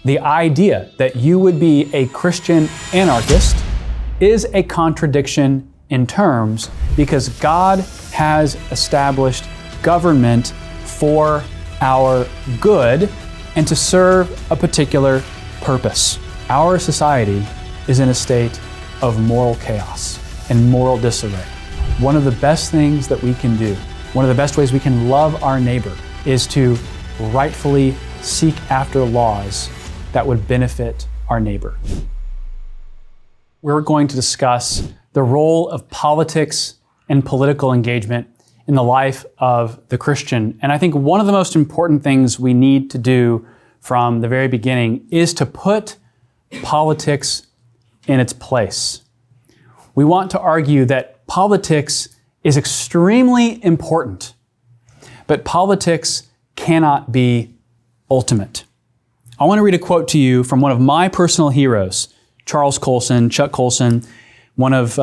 The idea that you would be a Christian anarchist is a contradiction in terms because God has established government for our good and to serve a particular purpose. Our society is in a state of moral chaos and moral disarray. One of the best things that we can do, one of the best ways we can love our neighbor, is to rightfully seek after laws that would benefit our neighbor. We're going to discuss the role of politics and political engagement in the life of the Christian. And I think one of the most important things we need to do from the very beginning is to put politics in its place. We want to argue that politics is extremely important, but politics cannot be ultimate. I want to read a quote to you from one of my personal heroes, Chuck Colson, one of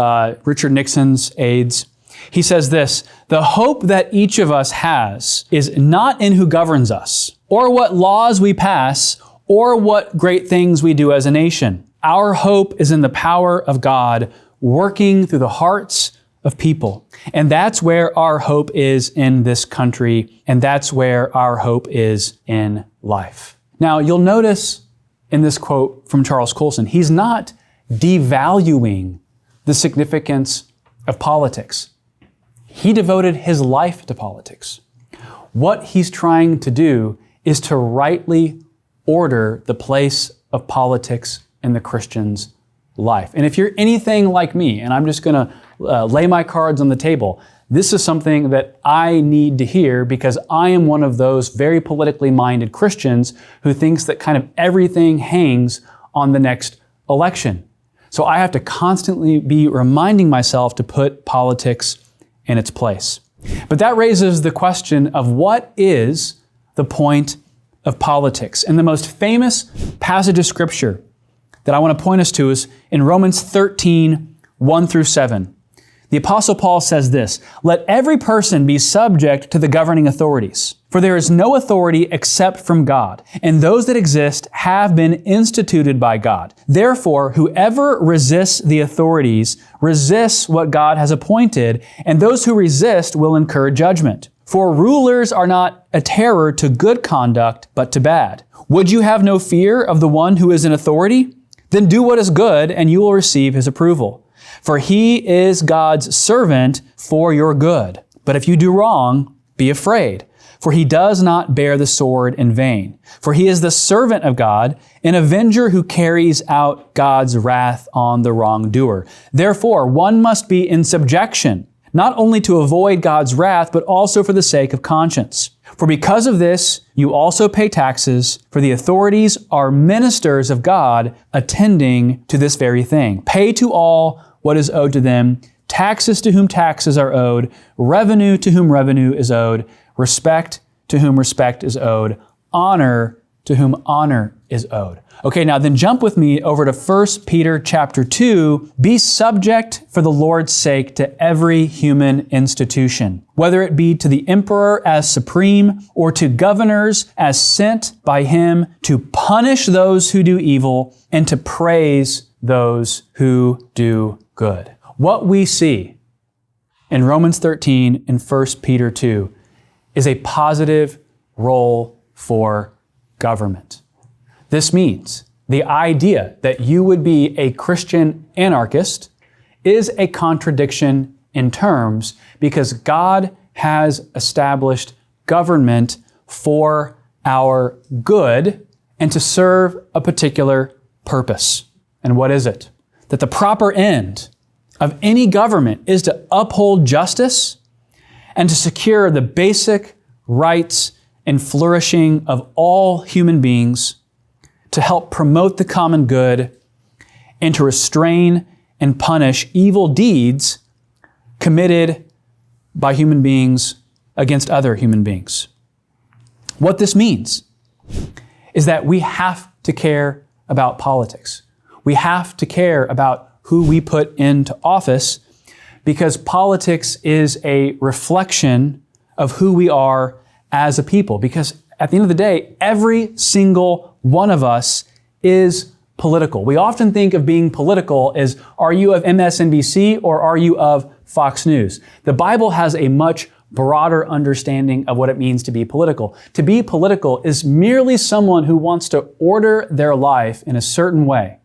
Richard Nixon's aides. He says this: "The hope that each of us has is not in who governs us, or what laws we pass, or what great things we do as a nation. Our hope is in the power of God working through the hearts of people." And that's where our hope is in this country, and that's where our hope is in life. Now, you'll notice in this quote from Charles Colson, he's not devaluing the significance of politics. He devoted his life to politics. What he's trying to do is to rightly order the place of politics in the Christian's life. And if you're anything like me, and I'm just going to lay my cards on the table, this is something that I need to hear because I am one of those very politically minded Christians who thinks that kind of everything hangs on the next election. So I have to constantly be reminding myself to put politics in its place. But that raises the question of what is the point of politics? And the most famous passage of Scripture that I want to point us to is in Romans 13, 1 through 7. The Apostle Paul says this: "Let every person be subject to the governing authorities, for there is no authority except from God, and those that exist have been instituted by God. Therefore, whoever resists the authorities resists what God has appointed, and those who resist will incur judgment. For rulers are not a terror to good conduct, but to bad. Would you have no fear of the one who is in authority? Then do what is good, and you will receive his approval. For he is God's servant for your good. But if you do wrong, be afraid, for he does not bear the sword in vain. For he is the servant of God, an avenger who carries out God's wrath on the wrongdoer. Therefore, one must be in subjection, not only to avoid God's wrath, but also for the sake of conscience. For because of this, you also pay taxes, for the authorities are ministers of God, attending to this very thing. Pay to all what is owed to them, taxes to whom taxes are owed, revenue to whom revenue is owed, respect to whom respect is owed, honor to whom honor is owed." Okay, now then jump with me over to 1 Peter chapter 2. Be subject for the Lord's sake to every human institution, whether it be to the emperor as supreme or to governors as sent by him to punish those who do evil and to praise those who do good. What we see in Romans 13 and 1 Peter 2 is a positive role for government. This means the idea that you would be a Christian anarchist is a contradiction in terms because God has established government for our good and to serve a particular purpose. And what is it? That the proper end of any government is to uphold justice and to secure the basic rights and flourishing of all human beings, to help promote the common good, and to restrain and punish evil deeds committed by human beings against other human beings. What this means is that we have to care about politics. We have to care about who we put into office because politics is a reflection of who we are as a people. Because at the end of the day, every single one of us is political. We often think of being political as, are you of MSNBC or are you of Fox News? The Bible has a much broader understanding of what it means to be political. To be political is merely someone who wants to order their life in a certain way,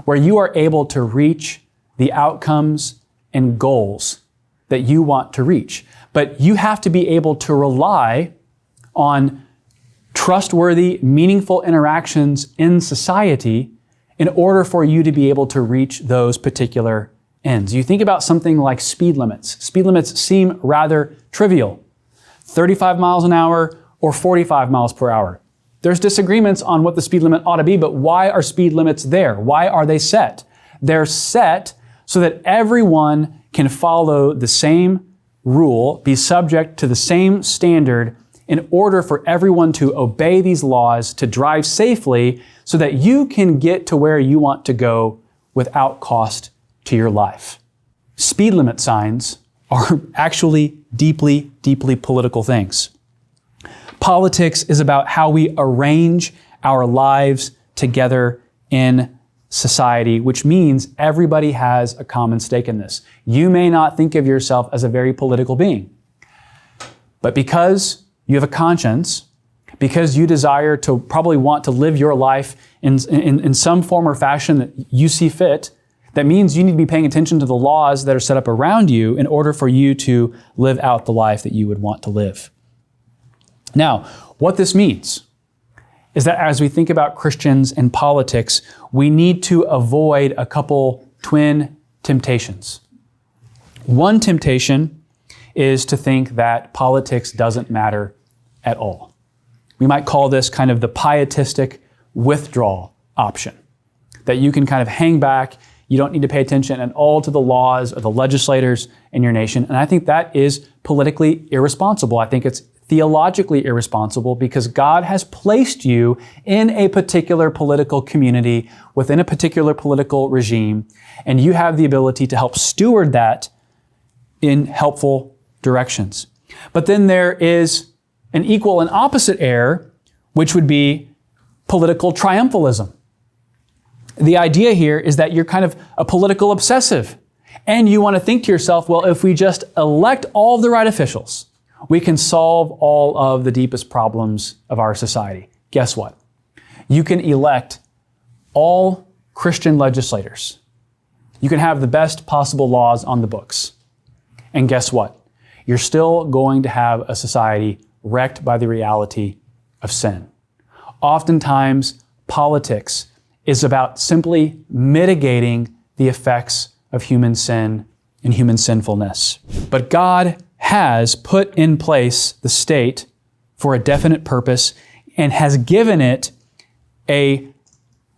where you are able to reach the outcomes and goals that you want to reach. But you have to be able to rely on trustworthy, meaningful interactions in society in order for you to be able to reach those particular ends. You think about something like speed limits. Speed limits seem rather trivial. 35 miles an hour or 45 miles per hour. There's disagreements on what the speed limit ought to be, but why are speed limits there? Why are they set? They're set so that everyone can follow the same rule, be subject to the same standard in order for everyone to obey these laws, to drive safely so that you can get to where you want to go without cost to your life. Speed limit signs are actually deeply, deeply political things. Politics is about how we arrange our lives together in society, which means everybody has a common stake in this. You may not think of yourself as a very political being, but because you have a conscience, because you desire to probably want to live your life in some form or fashion that you see fit, that means you need to be paying attention to the laws that are set up around you in order for you to live out the life that you would want to live. Now, what this means is that as we think about Christians and politics, we need to avoid a couple twin temptations. One temptation is to think that politics doesn't matter at all. We might call this kind of the pietistic withdrawal option, that you can kind of hang back, you don't need to pay attention at all to the laws or the legislators in your nation. And I think that is politically irresponsible. I think it's theologically irresponsible because God has placed you in a particular political community within a particular political regime, and you have the ability to help steward that in helpful directions. But then there is an equal and opposite error, which would be political triumphalism. The idea here is that you're kind of a political obsessive, and you want to think to yourself, well, if we just elect all of the right officials, we can solve all of the deepest problems of our society. Guess what? You can elect all Christian legislators. You can have the best possible laws on the books. And guess what? You're still going to have a society wrecked by the reality of sin. Oftentimes, politics is about simply mitigating the effects of human sin and human sinfulness. But God has put in place the state for a definite purpose and has given it a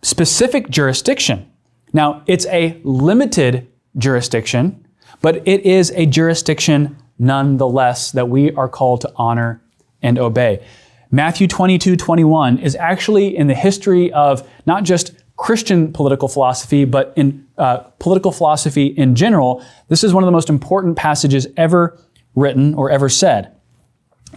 specific jurisdiction. Now, it's a limited jurisdiction, but it is a jurisdiction nonetheless that we are called to honor and obey. Matthew 22:21 is actually in the history of not just Christian political philosophy, but in political philosophy in general. This is one of the most important passages ever written or ever said.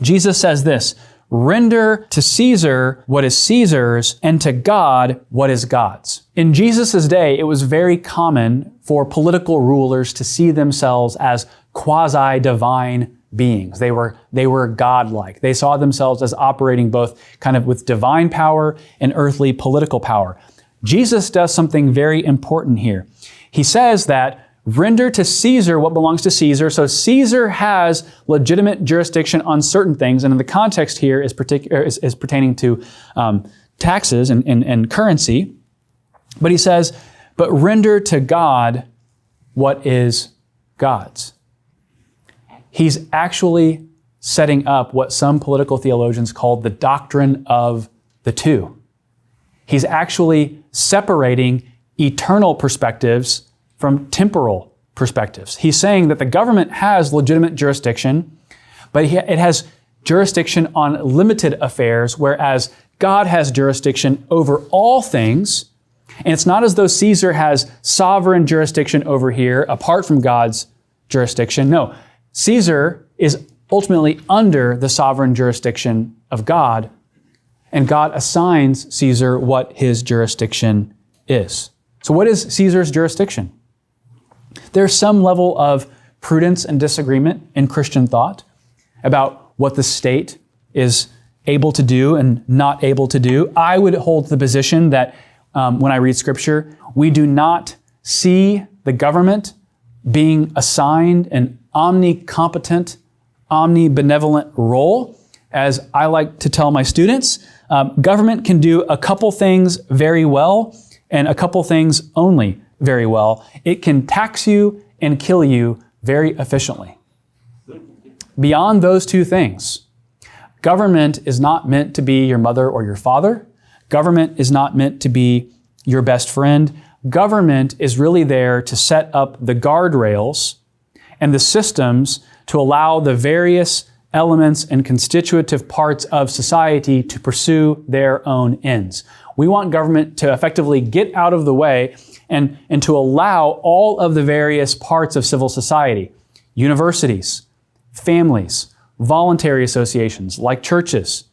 Jesus says this, "Render to Caesar what is Caesar's, and to God what is God's." In Jesus' day, it was very common for political rulers to see themselves as quasi-divine beings. They were godlike. They saw themselves as operating both kind of with divine power and earthly political power. Jesus does something very important here. He says that render to Caesar what belongs to Caesar. So Caesar has legitimate jurisdiction on certain things, and in the context here is pertaining to taxes and currency. But he says, but render to God what is God's. He's actually setting up what some political theologians call the doctrine of the two. He's actually separating eternal perspectives from temporal perspectives. He's saying that the government has legitimate jurisdiction, but it has jurisdiction on limited affairs, whereas God has jurisdiction over all things. And it's not as though Caesar has sovereign jurisdiction over here apart from God's jurisdiction. No, Caesar is ultimately under the sovereign jurisdiction of God. And God assigns Caesar what his jurisdiction is. So what is Caesar's jurisdiction? There's some level of prudence and disagreement in Christian thought about what the state is able to do and not able to do. I would hold the position that when I read Scripture, we do not see the government being assigned an omnicompetent, omnibenevolent role. As I like to tell my students, government can do a couple things very well and a couple things only very well. It can tax you and kill you very efficiently. Beyond those two things, government is not meant to be your mother or your father. Government is not meant to be your best friend. Government is really there to set up the guardrails and the systems to allow the various elements and constitutive parts of society to pursue their own ends. We want government to effectively get out of the way and to allow all of the various parts of civil society, universities, families, voluntary associations like churches,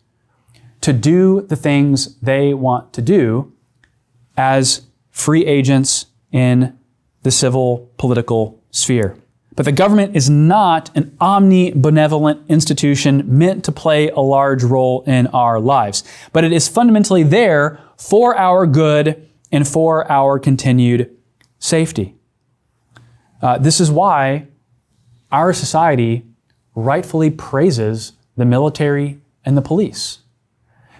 to do the things they want to do as free agents in the civil political sphere. But the government is not an omnibenevolent institution meant to play a large role in our lives, but it is fundamentally there for our good and for our continued safety. This is why our society rightfully praises the military and the police,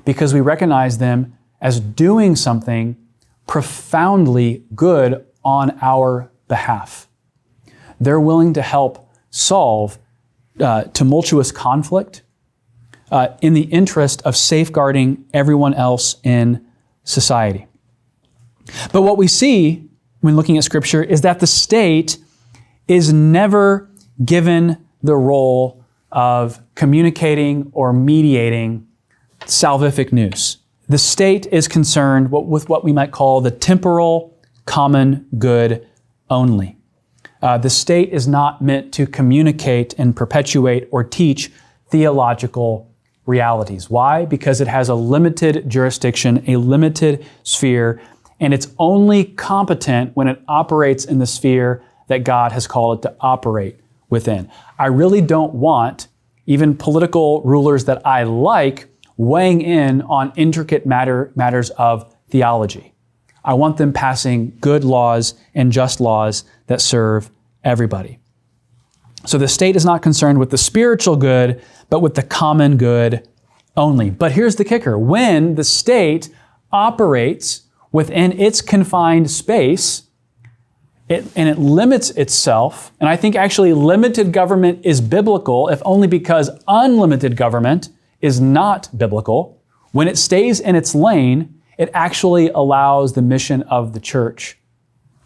because we recognize them as doing something profoundly good on our behalf. They're willing to help solve tumultuous conflict in the interest of safeguarding everyone else in society. But what we see when looking at Scripture is that the state is never given the role of communicating or mediating salvific news. The state is concerned with what we might call the temporal common good only. The state is not meant to communicate and perpetuate or teach theological realities. Why? Because it has a limited jurisdiction, a limited sphere, and it's only competent when it operates in the sphere that God has called it to operate within. I really don't want even political rulers that I like weighing in on intricate matters of theology. I want them passing good laws and just laws that serve everybody. So the state is not concerned with the spiritual good, but with the common good only. But here's the kicker. When the state operates within its confined space, it limits itself, and I think actually limited government is biblical, if only because unlimited government is not biblical. When it stays in its lane, it actually allows the mission of the church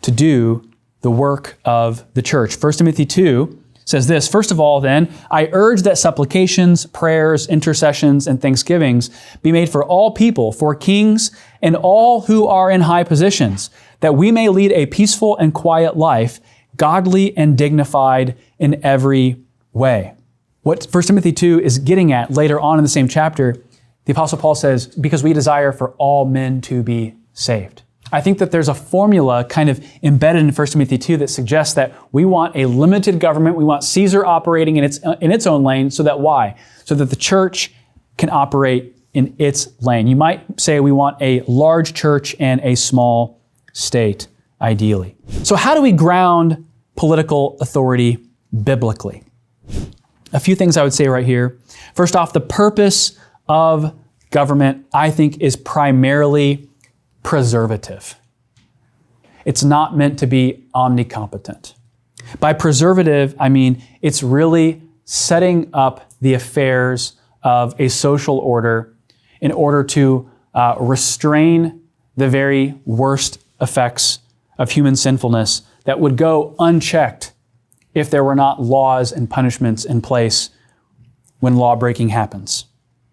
to do the work of the church. 1 Timothy 2 says this, "First of all, then, I urge that supplications, prayers, intercessions, and thanksgivings be made for all people, for kings and all who are in high positions, that we may lead a peaceful and quiet life, godly and dignified in every way." What 1 Timothy 2 is getting at later on in the same chapter, the Apostle Paul says, because we desire for all men to be saved. I think that there's a formula kind of embedded in 1 Timothy 2 that suggests that we want a limited government. We want Caesar operating in its own lane. So that why? So that the church can operate in its lane. You might say we want a large church and a small state, ideally. So how do we ground political authority biblically? A few things I would say right here. First off, the purpose of government, I think, is primarily preservative. It's not meant to be omnicompetent. By preservative, I mean it's really setting up the affairs of a social order in order to restrain the very worst effects of human sinfulness that would go unchecked if there were not laws and punishments in place when law breaking happens.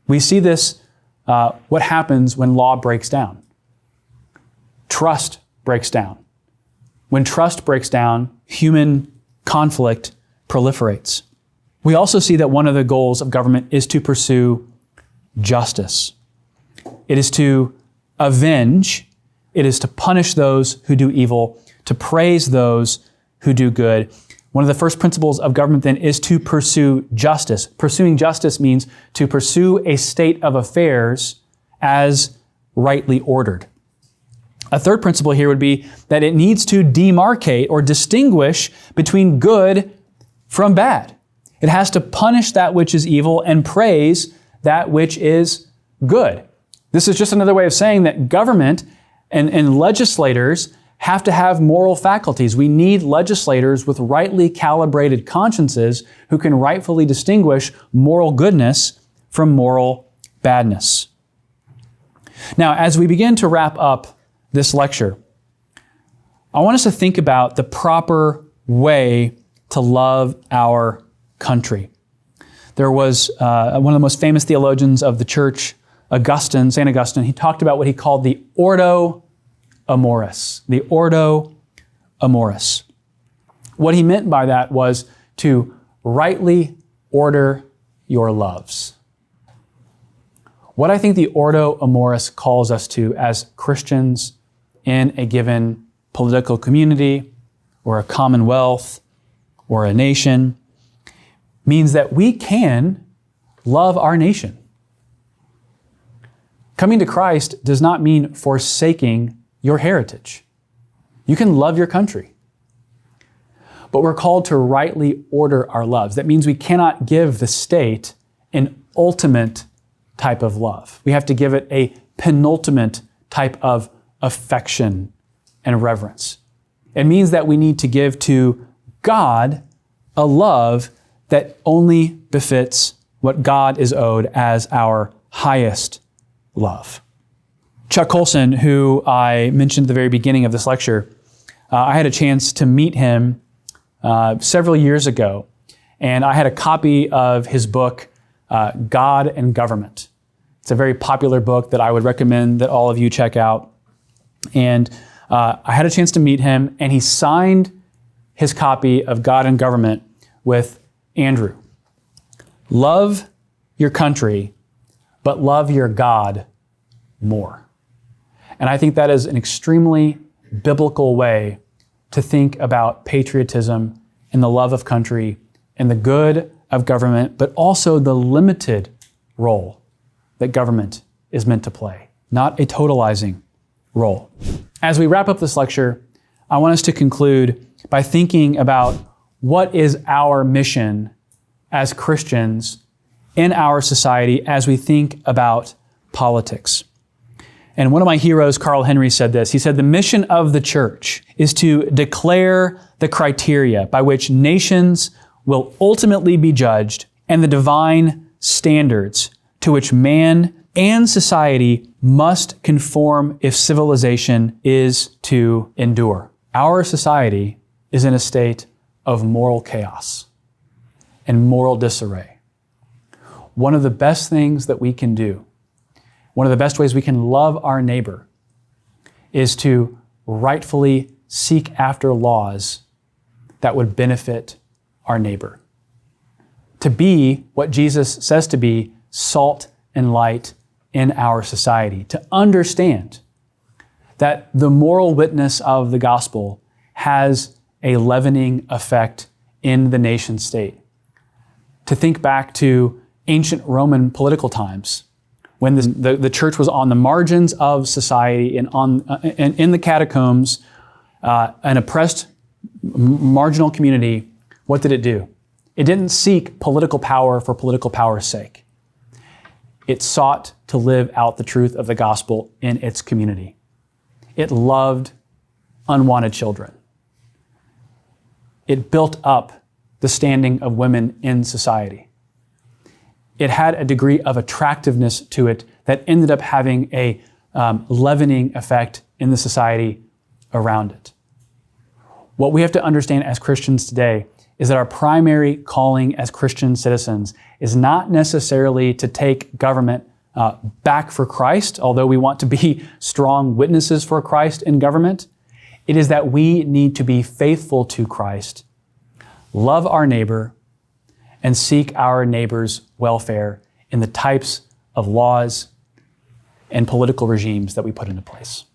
We see this, what happens when law breaks down. Trust breaks down. When trust breaks down, human conflict proliferates. We also see that one of the goals of government is to pursue justice. It is to avenge. It is to punish those who do evil, to praise those who do good. One of the first principles of government then is to pursue justice. Pursuing justice means to pursue a state of affairs as rightly ordered. A third principle here would be that it needs to demarcate or distinguish between good from bad. It has to punish that which is evil and praise that which is good. This is just another way of saying that government and legislators have to have moral faculties. We need legislators with rightly calibrated consciences who can rightfully distinguish moral goodness from moral badness. Now, as we begin to wrap up this lecture, I want us to think about the proper way to love our country. There was one of the most famous theologians of the church, Augustine, St. Augustine. He talked about what he called the Ordo Amoris. The Ordo Amoris. What he meant by that was to rightly order your loves. What I think the Ordo Amoris calls us to as Christians in a given political community or a commonwealth or a nation means that we can love our nation. Coming to Christ does not mean forsaking your heritage. You can love your country. But we're called to rightly order our loves. That means we cannot give the state an ultimate type of love. We have to give it a penultimate type of affection and reverence. It means that we need to give to God a love that only befits what God is owed as our highest love. Chuck Colson, who I mentioned at the very beginning of this lecture, I had a chance to meet him several years ago, and I had a copy of his book, God and Government. It's a very popular book that I would recommend that all of you check out. And I had a chance to meet him, and he signed his copy of God and Government with Andrew. Love your country, but love your God more. And I think that is an extremely biblical way to think about patriotism and the love of country and the good of government, but also the limited role that government is meant to play, not a totalizing role. As we wrap up this lecture, I want us to conclude by thinking about what is our mission as Christians in our society as we think about politics. And one of my heroes, Carl Henry, said this. He said, "The mission of the church is to declare the criteria by which nations will ultimately be judged and the divine standards to which man and society must conform if civilization is to endure." Our society is in a state of moral chaos and moral disarray. One of the best things that we can do, one of the best ways we can love our neighbor, is to rightfully seek after laws that would benefit our neighbor. To be what Jesus says to be, salt and light in our society. To understand that the moral witness of the gospel has a leavening effect in the nation state. To think back to ancient Roman political times, when the church was on the margins of society and in the catacombs, an oppressed marginal community, what did it do? It didn't seek political power for political power's sake. It sought to live out the truth of the gospel in its community. It loved unwanted children. It built up the standing of women in society. It had a degree of attractiveness to it that ended up having a leavening effect in the society around it. What we have to understand as Christians today is that our primary calling as Christian citizens is not necessarily to take government back for Christ, although we want to be strong witnesses for Christ in government. It is that we need to be faithful to Christ, love our neighbor, and seek our neighbor's welfare in the types of laws and political regimes that we put into place.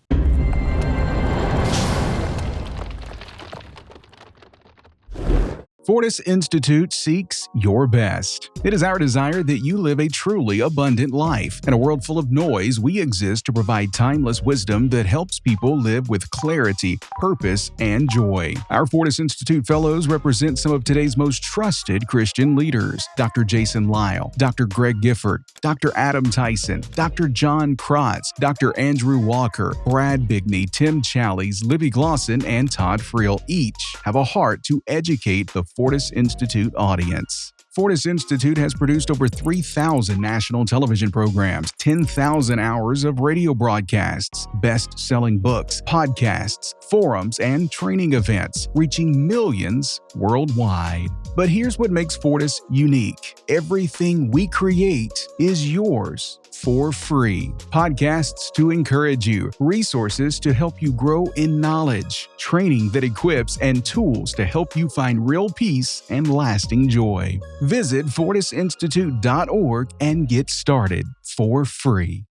Fortis Institute seeks your best. It is our desire that you live a truly abundant life. In a world full of noise, we exist to provide timeless wisdom that helps people live with clarity, purpose, and joy. Our Fortis Institute Fellows represent some of today's most trusted Christian leaders: Dr. Jason Lyle, Dr. Greg Gifford, Dr. Adam Tyson, Dr. John Krotz, Dr. Andrew Walker, Brad Bigney, Tim Challies, Libby Glosson, and Todd Friel. Each have a heart to educate the Fortis Institute audience. Fortis Institute has produced over 3,000 national television programs, 10,000 hours of radio broadcasts, best-selling books, podcasts, forums, and training events, reaching millions worldwide. But here's what makes Fortis unique. Everything we create is yours for free. Podcasts to encourage you, resources to help you grow in knowledge, training that equips, and tools to help you find real peace and lasting joy. Visit fortisinstitute.org and get started for free.